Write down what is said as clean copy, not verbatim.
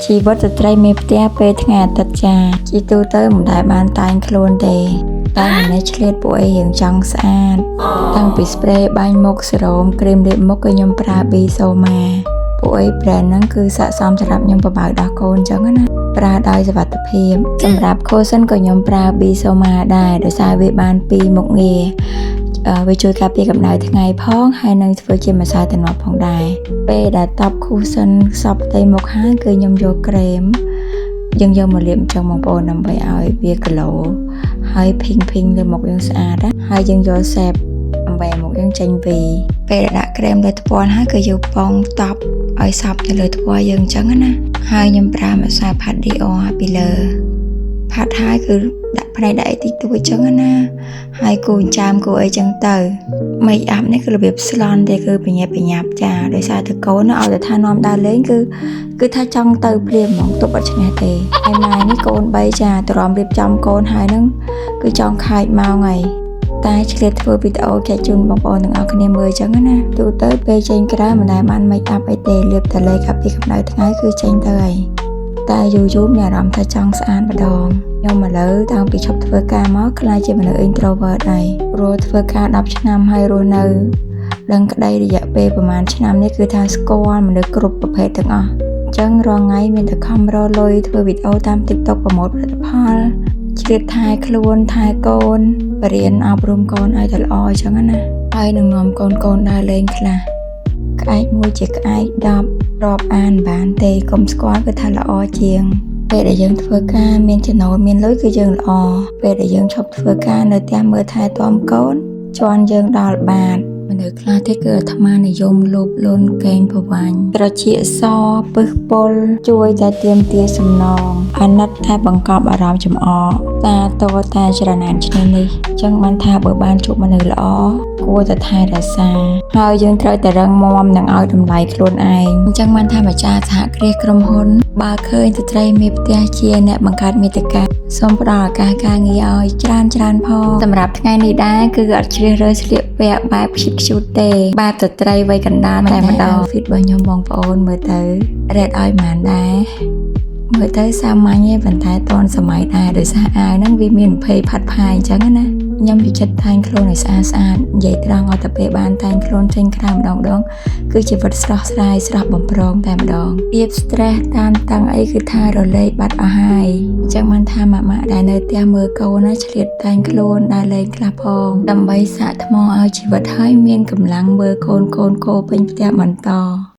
ชีวิตស្ត្រីមេផ្ទះពេលថ្ងៃអាទិត្យចាជាទូទៅមិនដែលបានតែងខ្លួនទេតែម្នាក់ឆ្លៀតពួកអីរៀងចង់ស្អាតតាំងពី spray បាញ់មុខសេរ៉ូមគ្រីមលាបមុខក៏ខ្ញុំប្រើ B Soma ពួកអី brand ហ្នឹងគឺស័ក្តិសមសម្រាប់ខ្ញុំបបៅដោះកូនអញ្ចឹងណាប្រើដោយសុវត្ថិភាពសម្រាប់ cushion ក៏ខ្ញុំប្រើ B Soma ដែរដោយសារវាបានពីរមុខងារវាជួយការពារកម្ដៅថ្ងៃផងហើយនឹងធ្វើជាម្សៅទំនាស់ផងដែរពេលដែលតប់ cushion សពផ្ទៃមុខហើយគឺខ្ញុំយកក្រែមយើងយកមកលាបអញ្ចឹងបងប្អូនដើម្បីឲ្យវា glow ហើយ pink លើមុខយើងស្អាតហើយយើងយក shape ដើម្បីមុខយើងចេញពីពេលដាក់ក្រែមលើថ្ពាល់ហើយគឺយកប៉ងតប់ឲ្យសពទៅលើថ្ពាល់យើងអញ្ចឹងណាហើយខ្ញុំប្រើម្សៅផាត់ Dior ពីលើផាត់ហើយគឺដាក់ផ្នែកដាក់អីតិចតួចអញ្ចឹងណាហើយគូចាមគូអីចឹងទៅ make up នេះគឺរបៀបស្លន់ទេគឺបញ្ញាប់ចាដោយសារតែកូនឲ្យតែថានាំដើរលេងគឺថាចង់ទៅភ្លាមហ្មងទប់អត់ឈ្នះទេហើយម៉ែនេះកូន3ចាទ្រាំរៀបចំកូនហើយហ្នឹងគឺចង់ខែកម៉ោងហើយតែឆ្លៀតធ្វើវីដេអូចែកជូនបងប្អូនទាំងអស់គ្នាមើលអញ្ចឹងណាទូទៅពេលចេញក្រៅមិនដែលបាន make up អីទេលាបតែលេខពីកម្ដៅថ្ងៃគឺចេញទៅហើយតែយូរមានអារម្មណ៍ថាចង់ស្អាតម្ដងខ្ញុំឥឡូវតាំងពីឈប់ធ្វើការមកក្លាយជាមនុស្ស introvert ហើយព្រោះធ្វើការ10ឆ្នាំហើយរស់នៅដឹងក្តីរយៈពេលប្រហែលឆ្នាំនេះគឺថាស្គាល់មនុស្សគ្រប់ប្រភេទទាំងអស់អញ្ចឹងរាល់ថ្ងៃមានតែខំរកលុយធ្វើវីដេអូតាម TikTok ប្រម៉ូទផលិតផលជ្រៀតថែខ្លួនថែកូនបរៀនអប់រំកូនឲ្យតែល្អអញ្ចឹងណាហើយនឹងនាំកូនដើរលេងខ្លះក្អែកមួយជាក្អែក10រាប់អានបានទេកុំស្គាល់គឺថាល្អជាងពេលដែលយើងធ្វើការមានចំណូលមានលុយគឺយើងល្អពេលដែលយើងឈប់ធ្វើការនៅផ្ទះមើលថែទាំកូនជន់យើងដល់បាតមនុស្សខ្លះទៀតគឺអាត្មានិយមលោភលន់កេងប្រវ័ញ្ចត្រចៀកសពឹសពុលជួយតែទាមទារសំណងអាណិតតែបង្កប់អារម្មណ៍ចំអកតាតតែច្រណែនឈ្នានេះអញ្ចឹងបានថាបើបានជួបមនុស្សល្អគួរតែថែរក្សាហើយយើងត្រូវតែរឹងមាំនឹងឲ្យតម្លៃខ្លួនឯងអញ្ចឹងបានថាម្ចាស់សហគ្រាសក្រុមហ៊ុនបើឃើញស្ត្រីមេផ្ទះជាអ្នកបង្កើតមាតិកាសូមផ្ដល់ឱកាសការងារឲ្យច្រើនផងសម្រាប់ថ្ងៃនេះដែរគឺអត់ជ្រើសរើសស្លៀកពាក់បែបខ្ជូតទេបែបស្ត្រីវ័យកណ្ដាលតែម្ដង fit របស់ខ្ញុំបងប្អូនមើលទៅរ៉េតឲ្យម៉ានដែរមើលទៅសាមញ្ញទេប៉ុន្តែតនសម័យដែរដោយសារអាវហ្នឹងវាមាន20ផាត់ផាយអញ្ចឹងណាខ្ញុំពីចិត្តតែងខ្លួនឲ្យស្អាតនិយាយត្រង់ឲ្យតែពេលបានតែងខ្លួនចេញក្រៅម្ដងគឺជីវិតស្រស់ស្រាយស្រស់បំព្រងតែម្ដងភាព stress តានតឹងអីគឺថារលែកបាត់អស់ហើយអញ្ចឹងបានថាម៉ាក់ដែលនៅផ្ទះមើលកូនណាឆ្លៀតតែងខ្លួនដើរលេងខ្លះផងដើម្បីសាកថ្មឲ្យជីវិតឲ្យមានកម្លាំងមើលកូនគោពេញផ្ទះបន្ត